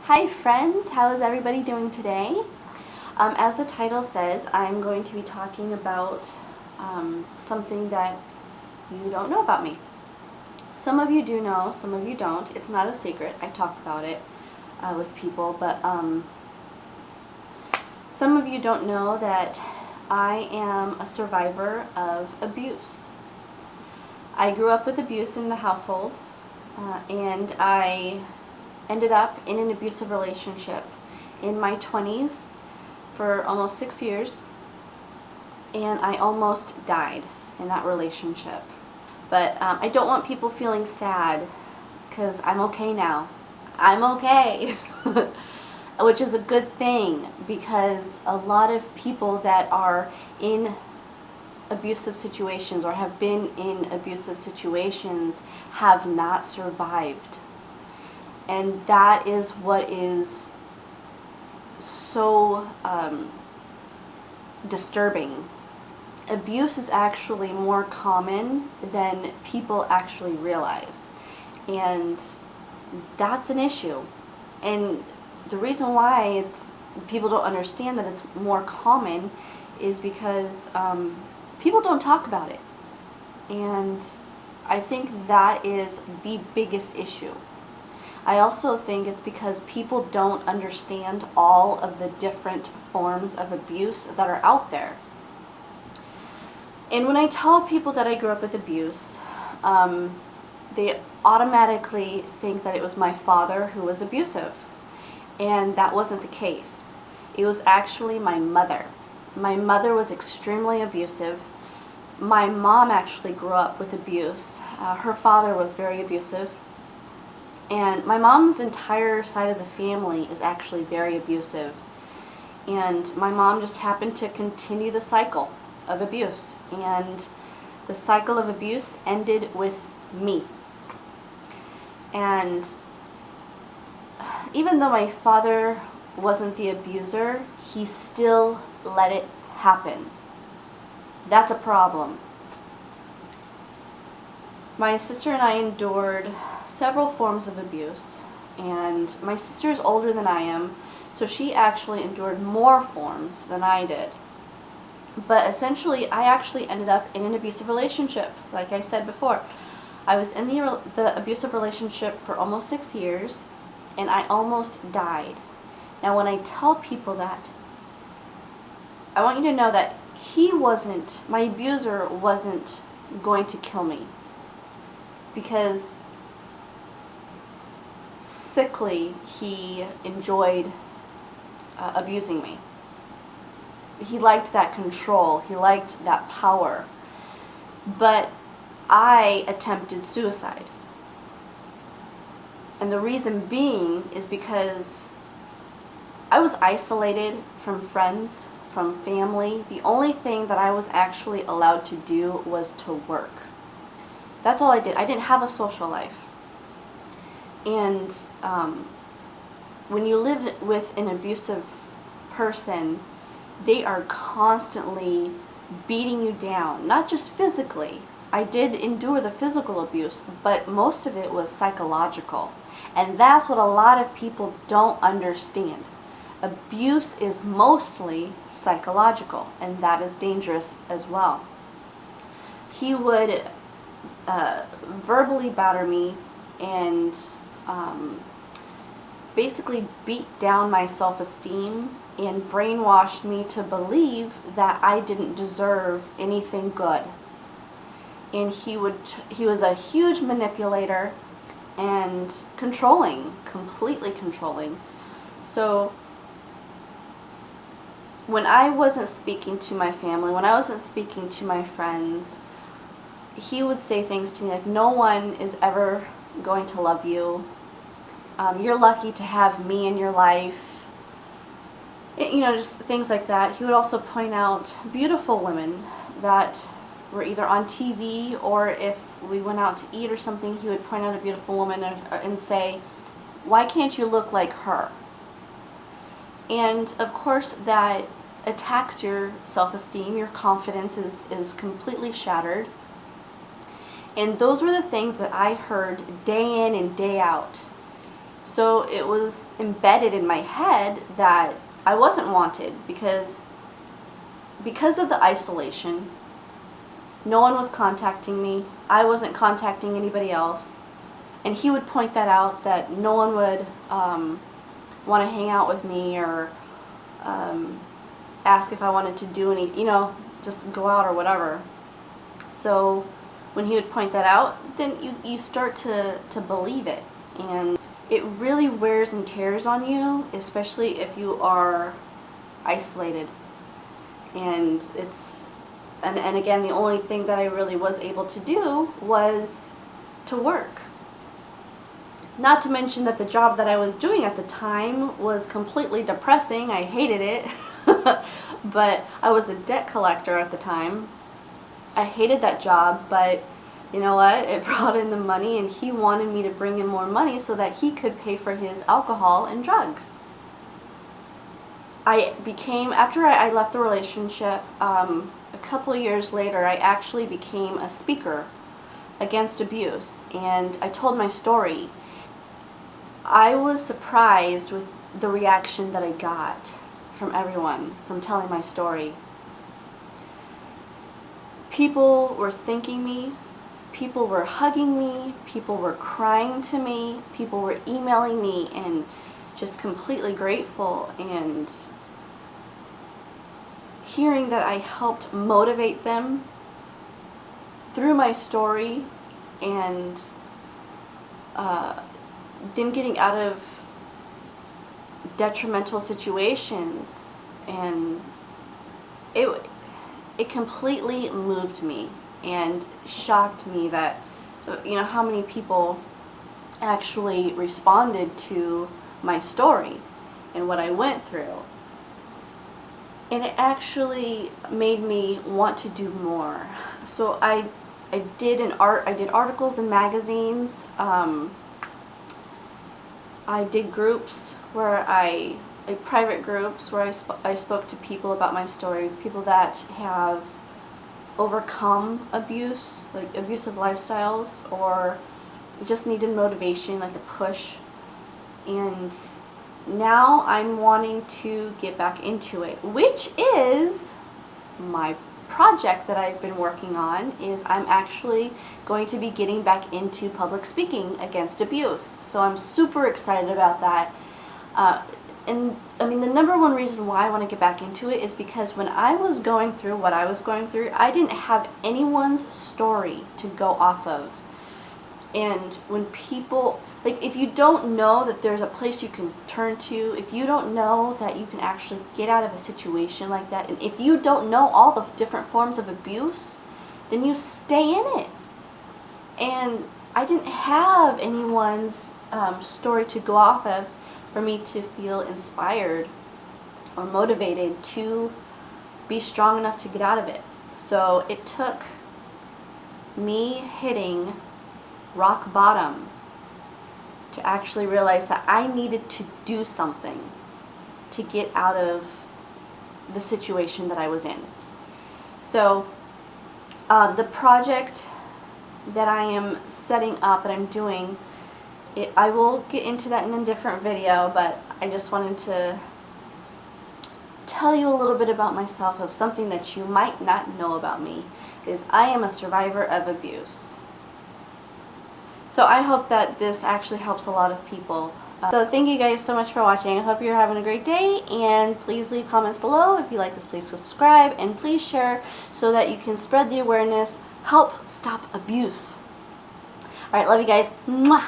Hi friends, how is everybody doing today? As the title says, I'm going to be talking about something that you don't know about me. Some of you do know, some of you don't. It's not a secret. I talk about it with people, but some of you don't know that I am a survivor of abuse. I grew up with abuse in the household, and I ended up in an abusive relationship in my 20s for almost 6 years, and I almost died in that relationship. But I don't want people feeling sad because I'm okay now. I'm okay. Which is a good thing, because a lot of people that are in abusive situations or have been in abusive situations have not survived. And that is what is so disturbing. Abuse is actually more common than people actually realize. And that's an issue. And the reason why people don't understand that it's more common is because people don't talk about it. And I think that is the biggest issue. I also think it's because people don't understand all of the different forms of abuse that are out there. And when I tell people that I grew up with abuse, they automatically think that it was my father who was abusive. And that wasn't the case. It was actually my mother. My mother was extremely abusive. My mom actually grew up with abuse. Her father was very abusive. And my mom's entire side of the family is actually very abusive. And my mom just happened to continue the cycle of abuse. And the cycle of abuse ended with me. And even though my father wasn't the abuser, he still let it happen. That's a problem. My sister and I endured several forms of abuse, and my sister is older than I am, so she actually endured more forms than I did. But essentially, I actually ended up in an abusive relationship, like I said before. I was in the abusive relationship for almost 6 years, and I almost died. Now, when I tell people that, I want you to know that my abuser wasn't going to kill me, because sickly he enjoyed abusing me. He liked that control. He liked that power. But I attempted suicide. And the reason being is because I was isolated from friends, from family. The only thing that I was actually allowed to do was to work. That's all I did. I didn't have a social life. And when you live with an abusive person, they are constantly beating you down, not just physically. I did endure the physical abuse, but most of it was psychological. And that's what a lot of people don't understand. Abuse is mostly psychological, and that is dangerous as well. He would verbally batter me and basically beat down my self-esteem and brainwashed me to believe that I didn't deserve anything good. And he was a huge manipulator and controlling, completely controlling. So when I wasn't speaking to my family, when I wasn't speaking to my friends, he would say things to me like, no one is ever going to love you. You're lucky to have me in your life. Just things like that. He would also point out beautiful women that were either on TV, or if we went out to eat or something, he would point out a beautiful woman and say, why can't you look like her? And of course that attacks your self-esteem. Your confidence is completely shattered. And those were the things that I heard day in and day out. So it was embedded in my head that I wasn't wanted because of the isolation. No one was contacting me. I wasn't contacting anybody else. And he would point that out, that no one would want to hang out with me or ask if I wanted to do any, just go out or whatever. So when he would point that out, then you start to believe it. And it really wears and tears on you, especially if you are isolated. And and again, the only thing that I really was able to do was to work. Not to mention that the job that I was doing at the time was completely depressing. I hated it. But I was a debt collector at the time. I hated that job, but you know what? It brought in the money, and he wanted me to bring in more money so that he could pay for his alcohol and drugs. After I left the relationship, a couple of years later, I actually became a speaker against abuse, and I told my story. I was surprised with the reaction that I got from everyone from telling my story. People were thanking me, people were hugging me, people were crying to me, people were emailing me and just completely grateful, and hearing that I helped motivate them through my story, and them getting out of detrimental situations, and it completely moved me and shocked me that how many people actually responded to my story and what I went through. And it actually made me want to do more. So I did articles in magazines. I did groups private groups where I spoke to people about my story, people that have overcome abuse, like abusive lifestyles, or just needed motivation, like a push. And now I'm wanting to get back into it, which is my project that I've been working on. Is I'm actually going to be getting back into public speaking against abuse. So I'm super excited about that. And I mean, the number one reason why I want to get back into it is because when I was going through what I was going through, I didn't have anyone's story to go off of. And when people, like, if you don't know that there's a place you can turn to, if you don't know that you can actually get out of a situation like that, and if you don't know all the different forms of abuse, then you stay in it. And I didn't have anyone's story to go off of for me to feel inspired or motivated to be strong enough to get out of it. So it took me hitting rock bottom to actually realize that I needed to do something to get out of the situation that I was in. So the project that I am setting up, that I'm doing, I will get into that in a different video, but I just wanted to tell you a little bit about myself, of something that you might not know about me, is I am a survivor of abuse. So I hope that this actually helps a lot of people. So thank you guys so much for watching. I hope you're having a great day, and please leave comments below. If you like this, please subscribe, and please share so that you can spread the awareness, help stop abuse. Alright, love you guys. Mwah!